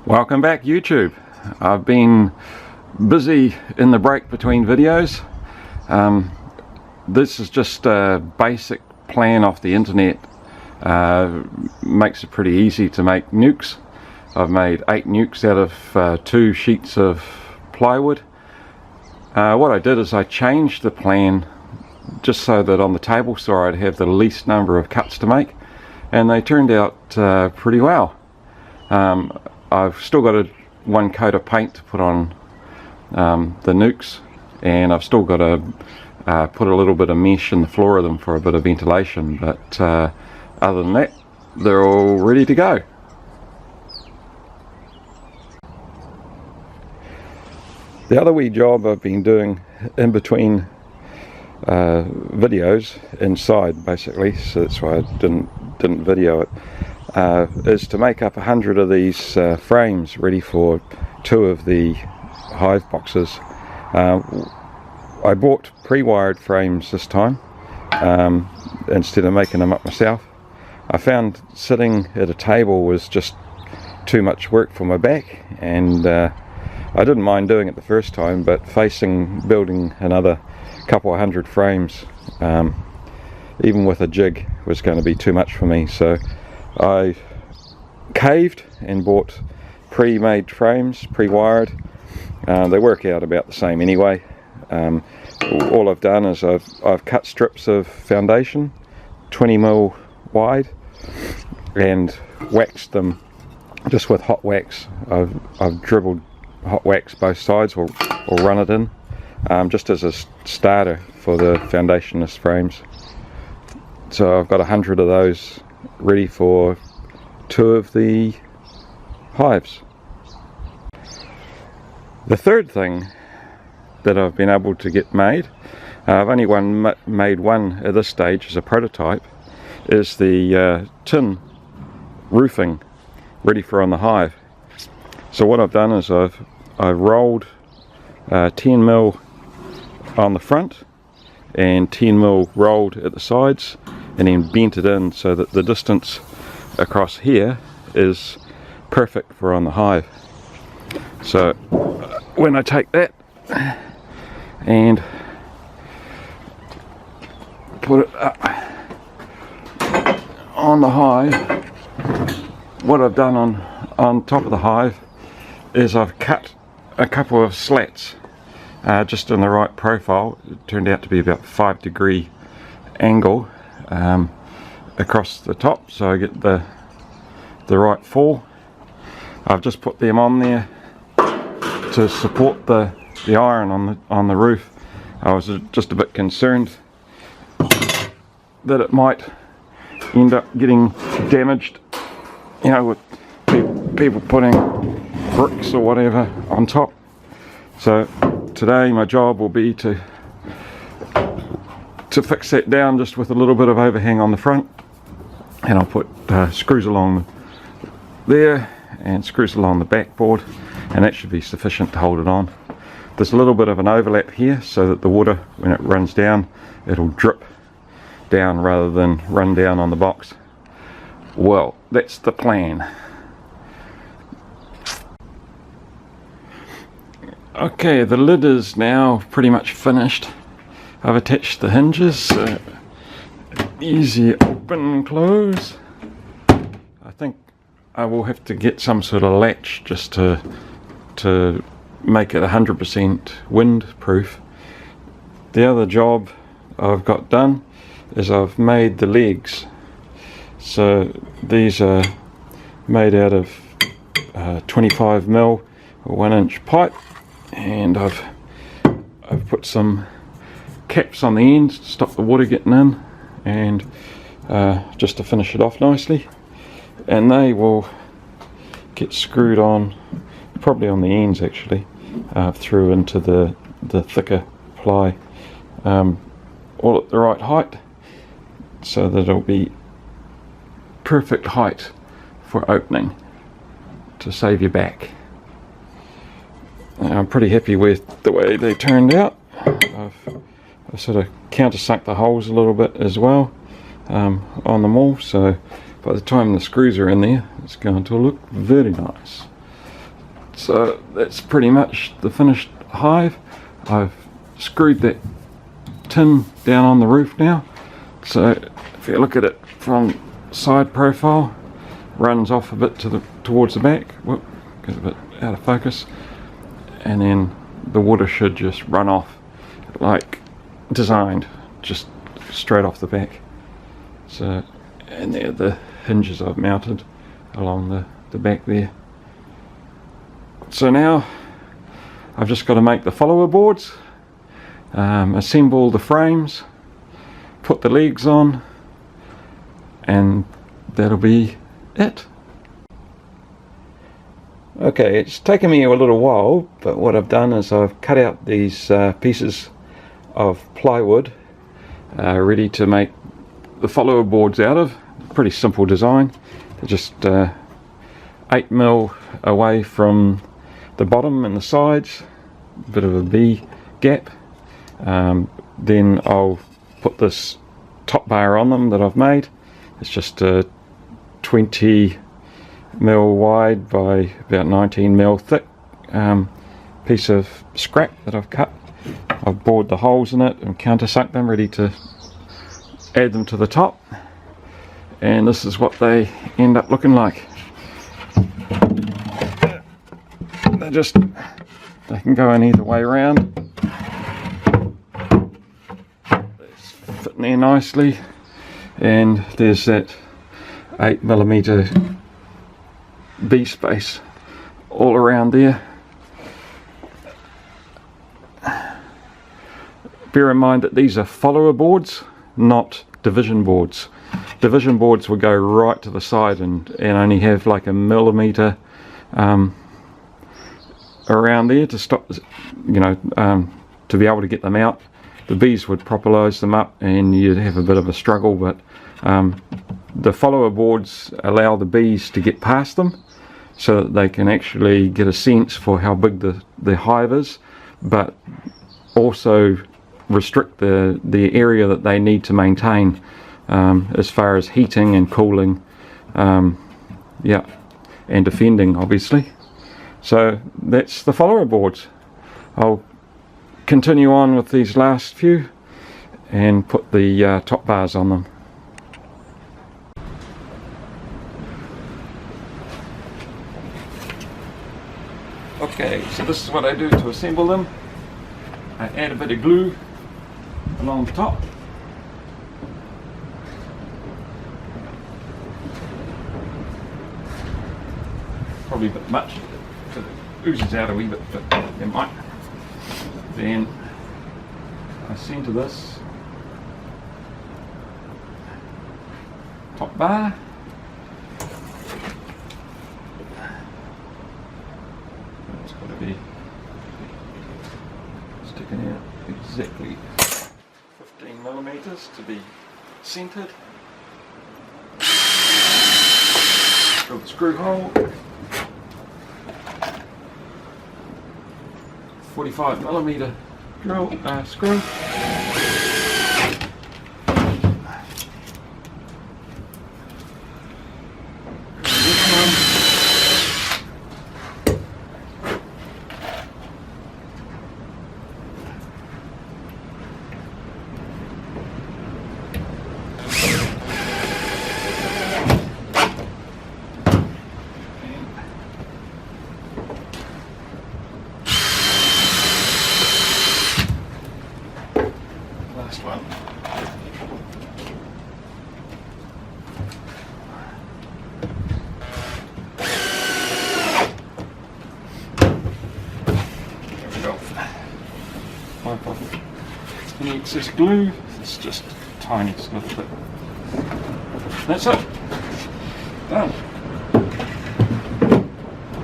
Welcome back, YouTube. I've been busy in the break between videos. This is just a basic plan off the internet. Makes it pretty easy to make nukes. I've made 8 nukes out of 2 sheets of plywood. What I did is I changed the plan just so that on the table saw I'd have the least number of cuts to make, and they turned out pretty well. I've still got one coat of paint to put on the nukes, and I've still got to put a little bit of mesh in the floor of them for a bit of ventilation, but other than that, they're all ready to go. The other wee job I've been doing in between videos inside, basically, so that's why I didn't video it, is to make up 100 of these frames ready for 2 of the hive boxes. I bought pre-wired frames this time instead of making them up myself. I found sitting at a table was just too much work for my back, and I didn't mind doing it the first time, but building another couple of 100 frames, even with a jig, was going to be too much for me. So I caved and bought pre-made frames, pre-wired. They work out about the same anyway. All I've done is I've cut strips of foundation 20mm wide and waxed them just with hot wax. I've dribbled hot wax both sides, or run it in, just as a starter for the foundationless frames. So I've got 100 of those ready for 2 of the hives. The third thing that I've been able to get made, I've only made one at this stage as a prototype, is the tin roofing ready for on the hive. So what I've done is I've rolled 10mm on the front and 10mm rolled at the sides, and then bent it in so that the distance across here is perfect for on the hive. So when I take that and put it up on the hive, what I've done on top of the hive is I've cut a couple of slats just in the right profile. It turned out to be about 5-degree angle across the top, so I get the right fall. I've just put them on there to support the iron on the roof. I was just a bit concerned that it might end up getting damaged, you know, with people putting bricks or whatever on top. So today my job will be to fix that down just with a little bit of overhang on the front, and I'll put screws along there and screws along the backboard, and that should be sufficient to hold it on. There's a little bit of an overlap here so that the water, when it runs down, it'll drip down rather than run down on the box. Well, that's the plan. Okay, the lid is now pretty much finished. I've attached the hinges, easy open and close. I think I will have to get some sort of latch just to make it 100% wind proof. The other job I've got done is I've made the legs. So these are made out of 25mm or 1-inch pipe, and I've put some caps on the ends to stop the water getting in, and just to finish it off nicely, and they will get screwed on, probably on the ends actually, through into the thicker ply, all at the right height, so that it'll be perfect height for opening to save your back. I'm pretty happy with the way they turned out. I've sort of countersunk the holes a little bit as well on them all, so by the time the screws are in there, it's going to look very nice. So that's pretty much the finished hive. I've screwed that tin down on the roof now, so if you look at it from side profile, runs off a bit towards the back. Whoop, get a bit out of focus, and then the water should just run off like designed, just straight off the back. So, and there are the hinges I've mounted along the back there. So now I've just got to make the follower boards, assemble the frames, put the legs on, and that'll be it. Okay, it's taken me a little while, but what I've done is I've cut out these pieces of plywood ready to make the follower boards out of. Pretty simple design. They're just 8mm away from the bottom and the sides, a bit of a V gap. Then I'll put this top bar on them that I've made. It's just a 20mm wide by about 19mm thick piece of scrap that I've cut. I've bored the holes in it and countersunk them, ready to add them to the top, and this is what they end up looking like. They can go in either way around. They fit in there nicely, and there's that 8mm B space all around there. Bear in mind that these are follower boards, not division boards. Division boards will go right to the side and only have like a millimeter around there to stop, to be able to get them out. The bees would propellise them up and you'd have a bit of a struggle, but the follower boards allow the bees to get past them so that they can actually get a sense for how big the hive is, but also restrict the area that they need to maintain as far as heating and cooling, and defending, obviously. So that's the follower boards. I'll continue on with these last few and put the top bars on them. Okay, so this is what I do to assemble them. I add a bit of glue along the top. Probably a bit much, so it oozes out a wee bit, but never mind. Then I centre this top bar. It's got to be sticking out exactly 15mm to be centred. Drill the screw hole. 45mm drill screw. Last one. There we go. Wipe off any excess glue. It's just tiny stuff, but that's it. Done.